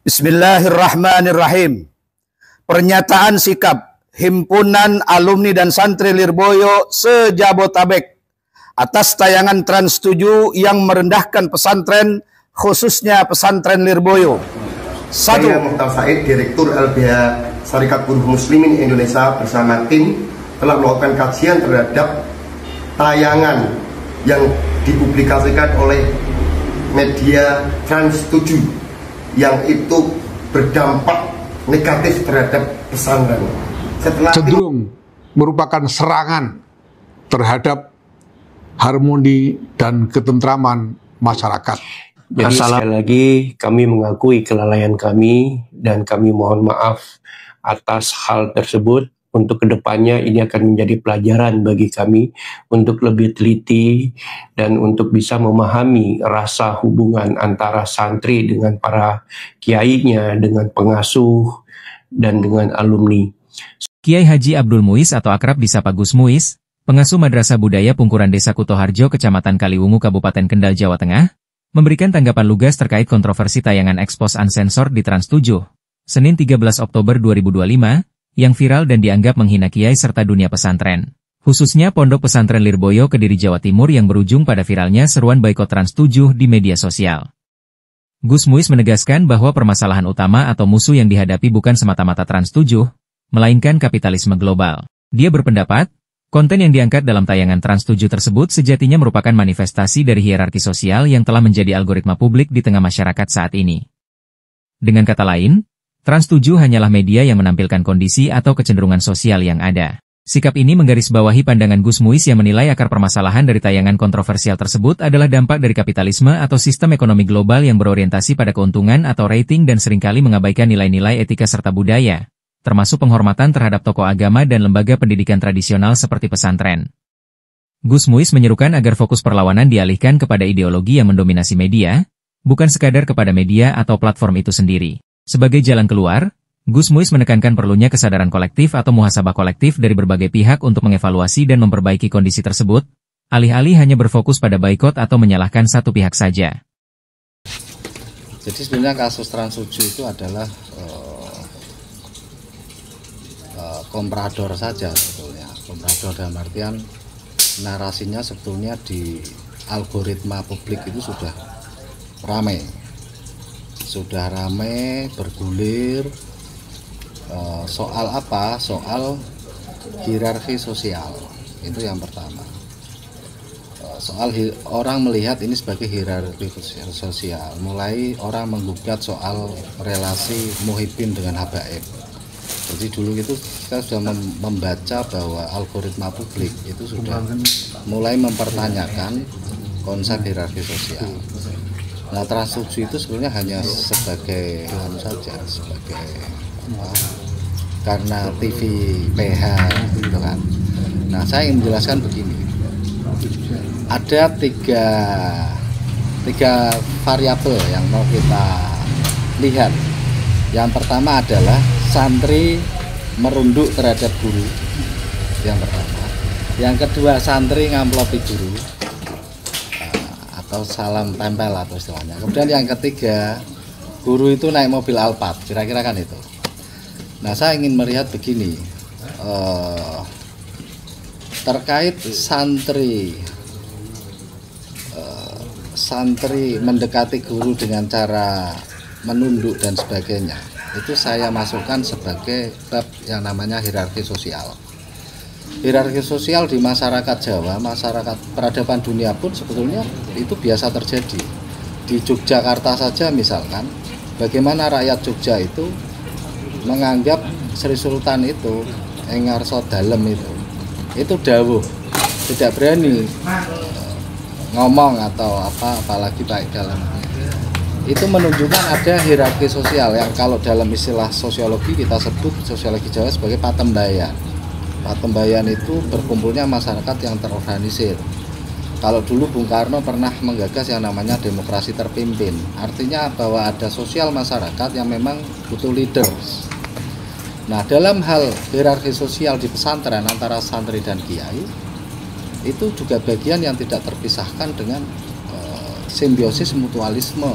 Bismillahirrahmanirrahim. Pernyataan sikap Himpunan Alumni dan Santri Lirboyo se-Jabotabek atas tayangan Trans 7 yang merendahkan pesantren, khususnya pesantren Lirboyo. Saya Muhtar Said, Direktur LBH Syarikat Buruh Muslimin Indonesia bersama tim telah melakukan kajian terhadap tayangan yang dipublikasikan oleh media Trans 7 yang itu berdampak negatif terhadap pesantren. Cenderung merupakan serangan terhadap harmoni dan ketentraman masyarakat. Jadi sekali lagi kami mengakui kelalaian kami dan kami mohon maaf atas hal tersebut. Untuk kedepannya ini akan menjadi pelajaran bagi kami untuk lebih teliti dan untuk bisa memahami rasa hubungan antara santri dengan para kiainya, dengan pengasuh, dan dengan alumni. Kiai Haji Abdul Muiz atau akrab disapa Gus Muiz, pengasuh Madrasah Budaya Pungkuran Desa Kutoharjo, Kecamatan Kaliwungu, Kabupaten Kendal, Jawa Tengah, memberikan tanggapan lugas terkait kontroversi tayangan ekspos unsensor di Trans 7, Senin 13 Oktober 2025, yang viral dan dianggap menghina kiai serta dunia pesantren, khususnya Pondok Pesantren Lirboyo Kediri, Jawa Timur, yang berujung pada viralnya seruan boikot Trans 7 di media sosial. Gus Muiz menegaskan bahwa permasalahan utama atau musuh yang dihadapi bukan semata-mata Trans 7, melainkan kapitalisme global. Dia berpendapat, konten yang diangkat dalam tayangan Trans 7 tersebut sejatinya merupakan manifestasi dari hierarki sosial yang telah menjadi algoritma publik di tengah masyarakat saat ini. Dengan kata lain, Trans 7 hanyalah media yang menampilkan kondisi atau kecenderungan sosial yang ada. Sikap ini menggarisbawahi pandangan Gus Muiz yang menilai akar permasalahan dari tayangan kontroversial tersebut adalah dampak dari kapitalisme atau sistem ekonomi global yang berorientasi pada keuntungan atau rating dan seringkali mengabaikan nilai-nilai etika serta budaya, termasuk penghormatan terhadap tokoh agama dan lembaga pendidikan tradisional seperti pesantren. Gus Muiz menyerukan agar fokus perlawanan dialihkan kepada ideologi yang mendominasi media, bukan sekadar kepada media atau platform itu sendiri. Sebagai jalan keluar, Gus Muiz menekankan perlunya kesadaran kolektif atau muhasabah kolektif dari berbagai pihak untuk mengevaluasi dan memperbaiki kondisi tersebut, alih-alih hanya berfokus pada boikot atau menyalahkan satu pihak saja. Jadi sebenarnya kasus Trans 7 itu adalah komprador saja sebetulnya. Komprador dalam artian narasinya sebetulnya di algoritma publik itu sudah ramai. Bergulir soal apa? Soal hierarki sosial. Itu yang pertama. Soal orang melihat ini sebagai hierarki sosial. Mulai orang menggugat soal relasi muhibbin dengan habaib. Jadi dulu itu kita sudah membaca bahwa algoritma publik itu sudah mulai mempertanyakan konsep hierarki sosial. Nah, Trans 7 itu sebenarnya hanya sebagai karena TV PH gitu kan. Nah, saya ingin menjelaskan begini. Ada tiga variabel yang mau kita lihat. Yang pertama adalah santri merunduk terhadap guru. Yang pertama. Yang kedua, santri ngamplopi guru. Atau salam tempel atau istilahnya. Kemudian yang ketiga, guru itu naik mobil Alphard, kira-kira kan itu. Nah, saya ingin melihat begini, terkait santri mendekati guru dengan cara menunduk dan sebagainya, itu saya masukkan sebagai bab yang namanya hierarki sosial. Hierarki sosial di masyarakat Jawa, masyarakat peradaban dunia pun sebetulnya itu biasa terjadi. Di Yogyakarta saja misalkan, bagaimana rakyat Jogja itu menganggap Sri Sultan itu, Engarso Dalem itu dawuh, tidak berani ngomong atau apalagi baik dalam. Itu menunjukkan ada hierarki sosial yang kalau dalam istilah sosiologi kita sebut sosiologi Jawa sebagai patembayan. Patembayan itu berkumpulnya masyarakat yang terorganisir. Kalau dulu Bung Karno pernah menggagas yang namanya demokrasi terpimpin. Artinya bahwa ada sosial masyarakat yang memang butuh leaders. Nah, dalam hal hierarki sosial di pesantren antara santri dan kiai, itu juga bagian yang tidak terpisahkan dengan simbiosis mutualisme.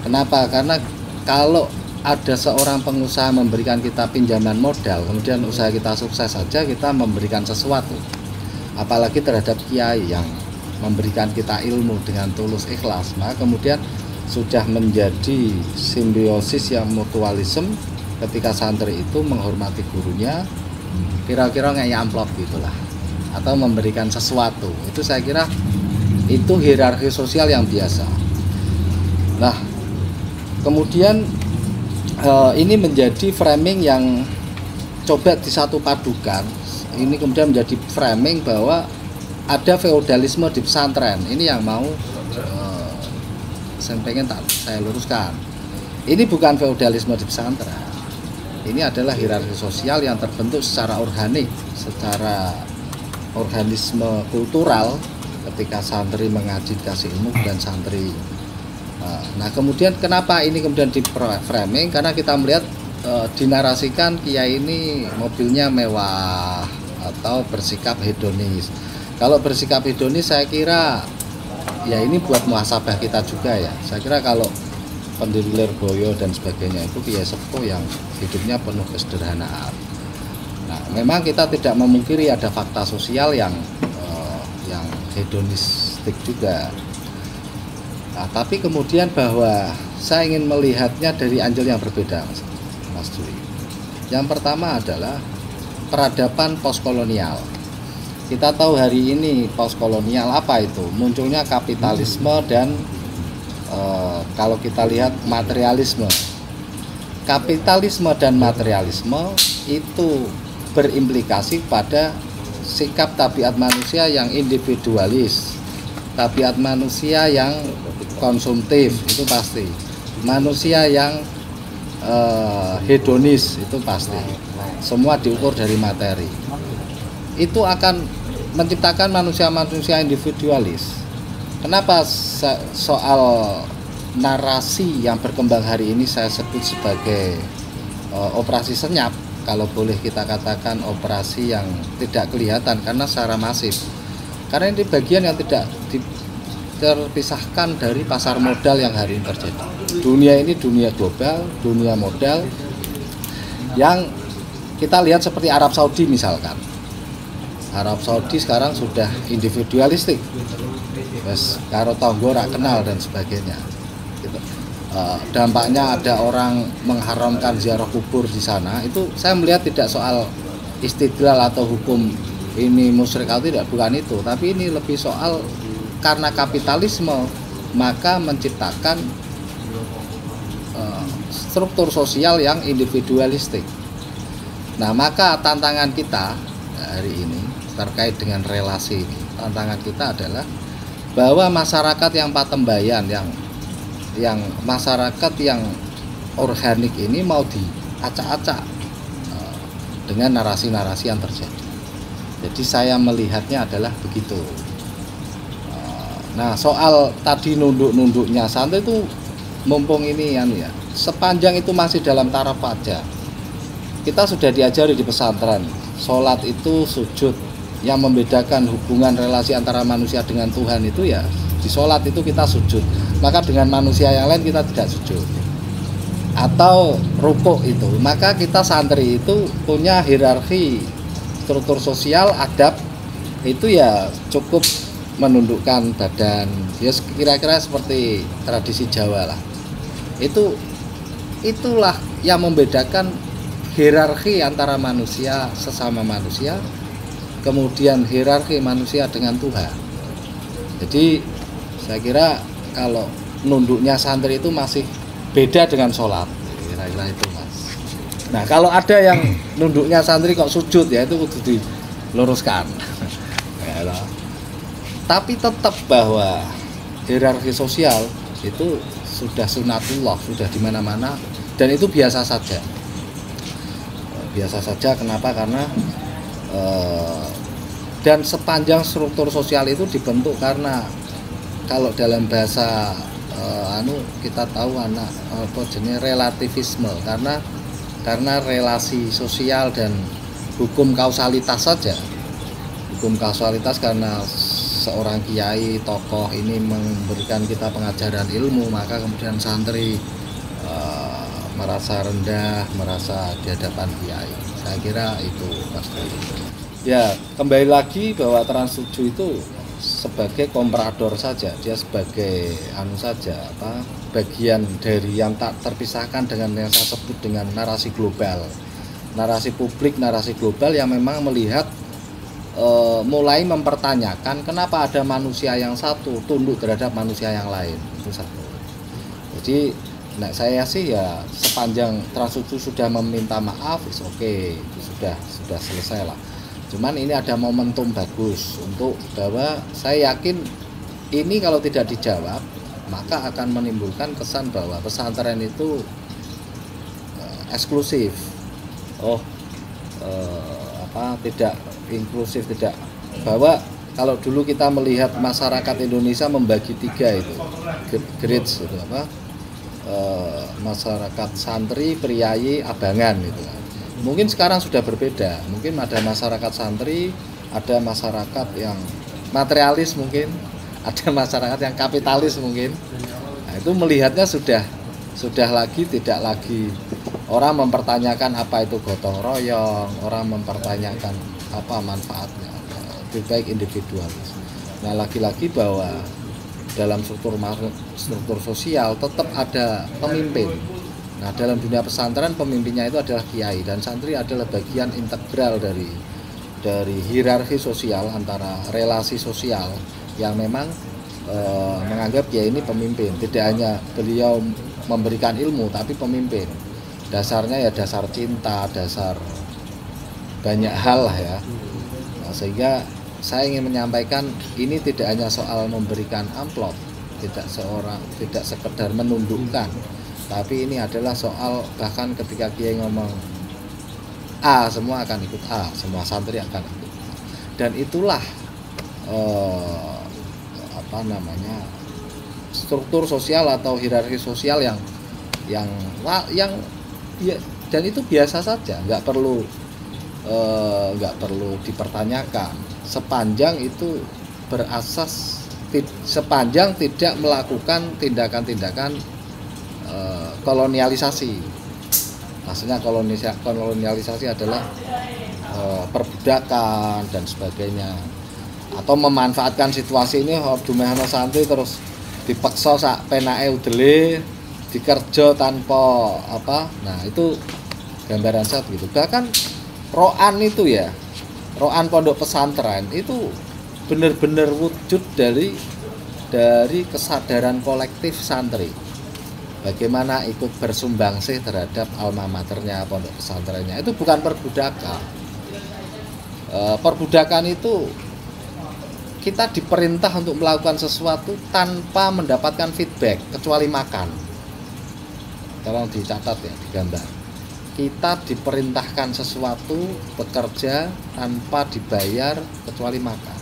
Kenapa? Karena kalau ada seorang pengusaha memberikan kita pinjaman modal, kemudian usaha kita sukses saja, kita memberikan sesuatu. Apalagi terhadap kiai yang memberikan kita ilmu dengan tulus ikhlas, maka kemudian sudah menjadi simbiosis yang mutualisme ketika santri itu menghormati gurunya, kira-kira kayak amplop gitulah, atau memberikan sesuatu. Itu saya kira itu hierarki sosial yang biasa. Nah, kemudian ini menjadi framing yang coba disatu padukan. Ini kemudian menjadi framing bahwa ada feodalisme di pesantren. Ini yang mau saya pengen saya luruskan. Ini bukan feodalisme di pesantren. Ini adalah hierarki sosial yang terbentuk secara organik, secara organisme kultural ketika santri mengaji dikasih ilmu dan santri. Nah, kemudian kenapa ini kemudian di framing? Karena kita melihat dinarasikan kiai ini mobilnya mewah atau bersikap hedonis. Kalau bersikap hedonis saya kira ya ini buat muhasabah kita juga ya. Saya kira kalau pendiri Lirboyo dan sebagainya itu kiai sepuh yang hidupnya penuh kesederhanaan. Nah, memang kita tidak memungkiri ada fakta sosial yang hedonistik juga. Nah, tapi kemudian bahwa saya ingin melihatnya dari angle yang berbeda, Mas Dwi. Yang pertama adalah peradaban postkolonial. Kita tahu hari ini postkolonial apa itu? Munculnya kapitalisme dan kalau kita lihat materialisme. Kapitalisme dan materialisme itu berimplikasi pada sikap tabiat manusia yang individualis, tabiat manusia yang konsumtif, itu pasti. Manusia yang hedonis, itu pasti. Semua diukur dari materi. Itu akan menciptakan manusia-manusia individualis. Kenapa soal narasi yang berkembang hari ini saya sebut sebagai operasi senyap, kalau boleh kita katakan operasi yang tidak kelihatan karena secara masif. Karena ini bagian yang tidak terpisahkan dari pasar modal yang hari ini terjadi. Dunia ini dunia global, dunia modal yang kita lihat seperti Arab Saudi misalkan. Arab Saudi sekarang sudah individualistik, wes karo tonggo rak kenal dan sebagainya. Gitu. Dampaknya ada orang mengharamkan ziarah kubur di sana. Itu saya melihat tidak soal istidlal atau hukum ini musyrik atau tidak, bukan itu. Tapi ini lebih soal karena kapitalisme maka menciptakan struktur sosial yang individualistik. Nah, maka tantangan kita hari ini terkait dengan relasi ini, tantangan kita adalah bahwa masyarakat yang patembayan, yang masyarakat yang organik ini mau diacak-acak dengan narasi-narasi yang terjadi. Jadi saya melihatnya adalah begitu. Nah, soal tadi nunduk-nunduknya santri itu mumpung ini ya, sepanjang itu masih dalam taraf wajar. Kita sudah diajari di pesantren, sholat itu sujud. Yang membedakan hubungan relasi antara manusia dengan Tuhan itu ya di sholat itu kita sujud, maka dengan manusia yang lain kita tidak sujud. Atau rukuk itu, maka kita santri itu punya hierarki struktur sosial, adab itu ya cukup menundukkan badan, ya kira-kira seperti tradisi Jawa lah. Itulah yang membedakan hierarki antara manusia sesama manusia, kemudian hierarki manusia dengan Tuhan. Jadi saya kira kalau nunduknya santri itu masih beda dengan sholat, kira-kira itu Mas. Nah, kalau ada yang nunduknya santri kok sujud, ya itu kudu diluruskan. Ya, tapi tetap bahwa hierarki sosial itu sudah sunatullah, sudah di mana-mana, dan itu biasa saja. Biasa saja, kenapa? Karena dan sepanjang struktur sosial itu dibentuk karena kalau dalam bahasa kita tahu relativisme, karena relasi sosial dan hukum kausalitas saja. Hukum kausalitas karena seorang kiai tokoh ini memberikan kita pengajaran ilmu, maka kemudian santri merasa rendah, merasa di hadapan kiai. Saya kira itu pasti. Ya, kembali lagi bahwa Trans 7 itu sebagai komprador saja, dia sebagai bagian dari yang tak terpisahkan dengan yang saya sebut dengan narasi global, narasi publik, narasi global yang memang melihat mulai mempertanyakan kenapa ada manusia yang satu tunduk terhadap manusia yang lain, itu satu. Jadi saya sih ya sepanjang Trans 7 sudah meminta maaf, oke, itu sudah selesai lah. Cuman ini ada momentum bagus untuk bahwa saya yakin ini kalau tidak dijawab maka akan menimbulkan kesan bahwa pesantren itu eksklusif, tidak inklusif, tidak, bahwa kalau dulu kita melihat masyarakat Indonesia membagi tiga itu grades itu masyarakat santri, priayi, abangan gitu. Mungkin sekarang sudah berbeda, mungkin ada masyarakat santri, ada masyarakat yang materialis mungkin, ada masyarakat yang kapitalis mungkin. Nah, itu melihatnya sudah tidak lagi orang mempertanyakan apa itu gotong royong, orang mempertanyakan apa manfaatnya, lebih baik individualis. Nah, lagi-lagi bahwa dalam struktur sosial tetap ada pemimpin. Nah, dalam dunia pesantren pemimpinnya itu adalah kiai, dan santri adalah bagian integral dari hierarki sosial antara relasi sosial yang memang menganggap kiai ini pemimpin. Tidak hanya beliau memberikan ilmu, tapi pemimpin. Dasarnya ya dasar cinta, dasar banyak hal lah ya. Nah, sehingga saya ingin menyampaikan ini tidak hanya soal memberikan amplop, tidak sekedar menundukkan, tapi ini adalah soal bahkan ketika kiai ngomong A, semua akan ikut A, semua santri akan ikut A. Dan itulah struktur sosial atau hierarki sosial yang dan itu biasa saja, nggak perlu dipertanyakan sepanjang itu sepanjang tidak melakukan tindakan-tindakan kolonialisasi. Maksudnya kolonialisasi adalah perbudakan dan sebagainya, atau memanfaatkan situasi ini dumehana santri terus dipaksa sak penake udele dikerja tanpa apa. Nah, itu gambaran saya begitu. Bahkan roan itu ya, roan pondok pesantren itu benar-benar wujud dari kesadaran kolektif santri. Bagaimana ikut bersumbangsih terhadap alma maternya, pondok pesantrennya. Itu bukan perbudakan. Perbudakan itu kita diperintah untuk melakukan sesuatu tanpa mendapatkan feedback kecuali makan. Tolong dicatat ya, digambar. Kita diperintahkan sesuatu, bekerja tanpa dibayar kecuali makan.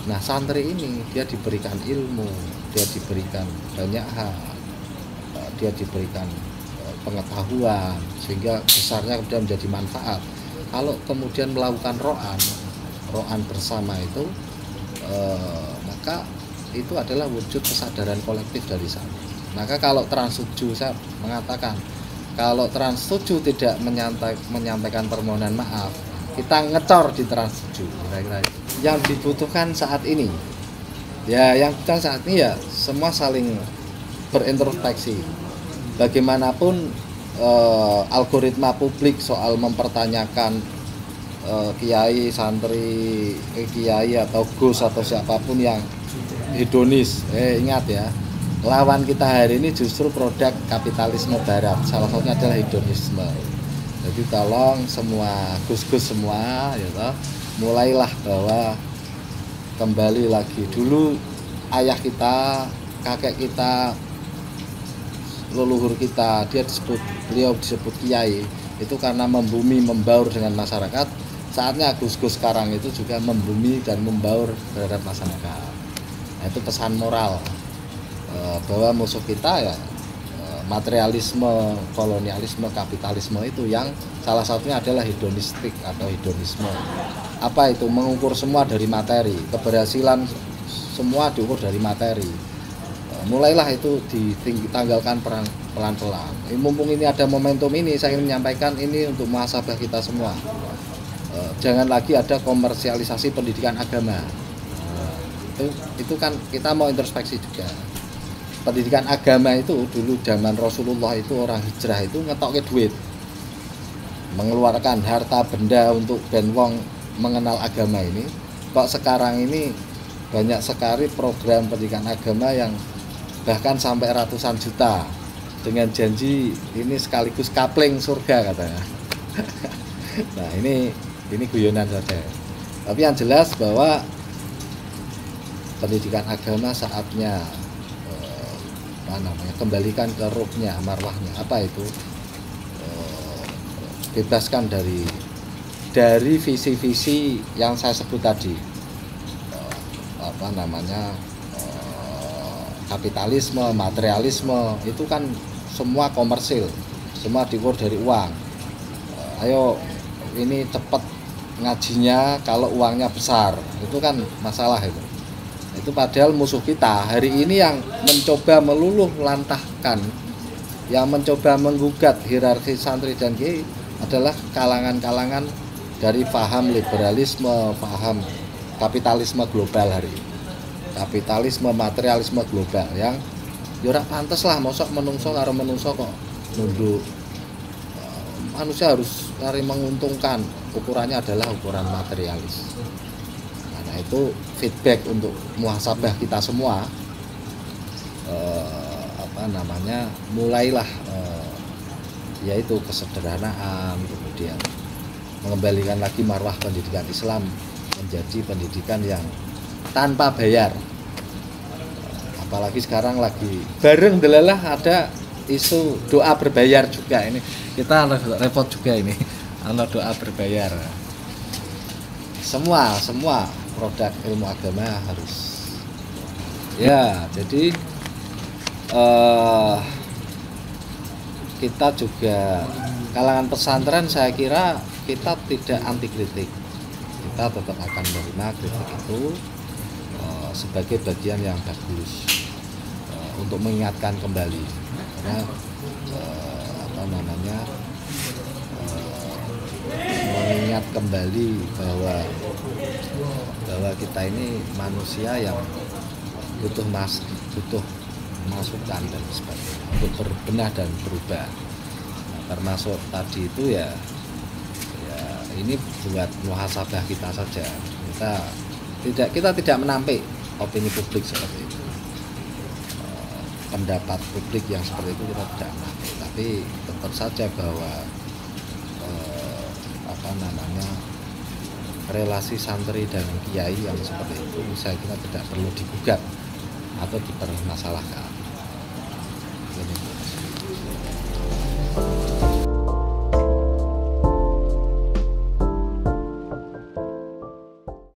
Nah, santri ini dia diberikan ilmu, dia diberikan banyak hal, dia diberikan pengetahuan sehingga besarnya kemudian menjadi manfaat. Kalau kemudian melakukan roan bersama itu, maka itu adalah wujud kesadaran kolektif dari santri. Maka kalau Trans 7, saya mengatakan kalau Trans 7 tidak menyampaikan permohonan maaf, kita ngecor di Trans 7 kira-kira. Yang dibutuhkan saat ini ya, semua saling berintrospeksi. Bagaimanapun algoritma publik soal mempertanyakan kiai, santri, kiai atau gus atau siapapun yang hedonis, ingat ya, lawan kita hari ini justru produk kapitalisme barat, salah satunya adalah hedonisme. Jadi tolong semua gus-gus semua ya, mulailah bahwa kembali lagi dulu ayah kita, kakek kita, leluhur kita, beliau disebut kiai itu karena membumi membaur dengan masyarakat. Saatnya gus-gus sekarang itu juga membumi dan membaur terhadap masyarakat. Nah, itu pesan moral bahwa musuh kita ya materialisme, kolonialisme, kapitalisme itu yang salah satunya adalah hedonistik atau hedonisme. Apa itu? Mengukur semua dari materi, keberhasilan semua diukur dari materi. mulailah itu ditanggalkan pelan-pelan. Mumpung ini ada momentum ini, saya ingin menyampaikan ini untuk muhasabah kita semua. Jangan lagi ada komersialisasi pendidikan agama. Itu kan kita mau introspeksi juga. Pendidikan agama itu dulu zaman Rasulullah itu orang hijrah itu ngetoknya duit, mengeluarkan harta benda untuk ben wong mengenal agama ini. Kok sekarang ini banyak sekali program pendidikan agama yang bahkan sampai ratusan juta dengan janji ini sekaligus kapling surga katanya. Nah ini guyonan saja. Tapi yang jelas bahwa pendidikan agama saatnya kembalikan ke ruhnya, marwahnya. Apa itu? Bebaskan dari visi-visi yang saya sebut tadi. Kapitalisme, materialisme, itu kan semua komersil, semua diukur dari uang. Ayo ini cepat ngajinya kalau uangnya besar, itu kan masalah itu. Itu padahal musuh kita hari ini yang mencoba meluluh lantahkan, yang mencoba menggugat hierarki santri dan kiai adalah kalangan-kalangan dari paham liberalisme, paham kapitalisme global hari ini. Kapitalisme, materialisme global yang ora pantes lah, mosok menungso karo menungso kok nunduk. Manusia harus cari menguntungkan, ukurannya adalah ukuran materialis. Nah itu feedback untuk muhasabah kita semua. Mulailah yaitu kesederhanaan, kemudian mengembalikan lagi marwah pendidikan Islam menjadi pendidikan yang tanpa bayar. Apalagi sekarang lagi bareng delalah ada isu doa berbayar juga. Ini kita repot juga ini, ada doa berbayar. Semua produk ilmu agama harus ya. Jadi kita juga kalangan pesantren, saya kira kita tidak anti kritik, kita tetap akan menerima kritik itu sebagai bagian yang bagus untuk mengingatkan kembali, karena mengingat kembali bahwa kita ini manusia yang butuh masukan dan sebagainya untuk berbenah dan berubah. Nah, termasuk tadi itu ya ini buat muhasabah kita saja. Kita tidak menampik opini publik seperti itu, pendapat publik yang seperti itu kita tidak menampik, tapi tetap saja bahwa relasi santri dan kiai yang seperti itu saya kira tidak perlu digugat atau dipermasalahkan.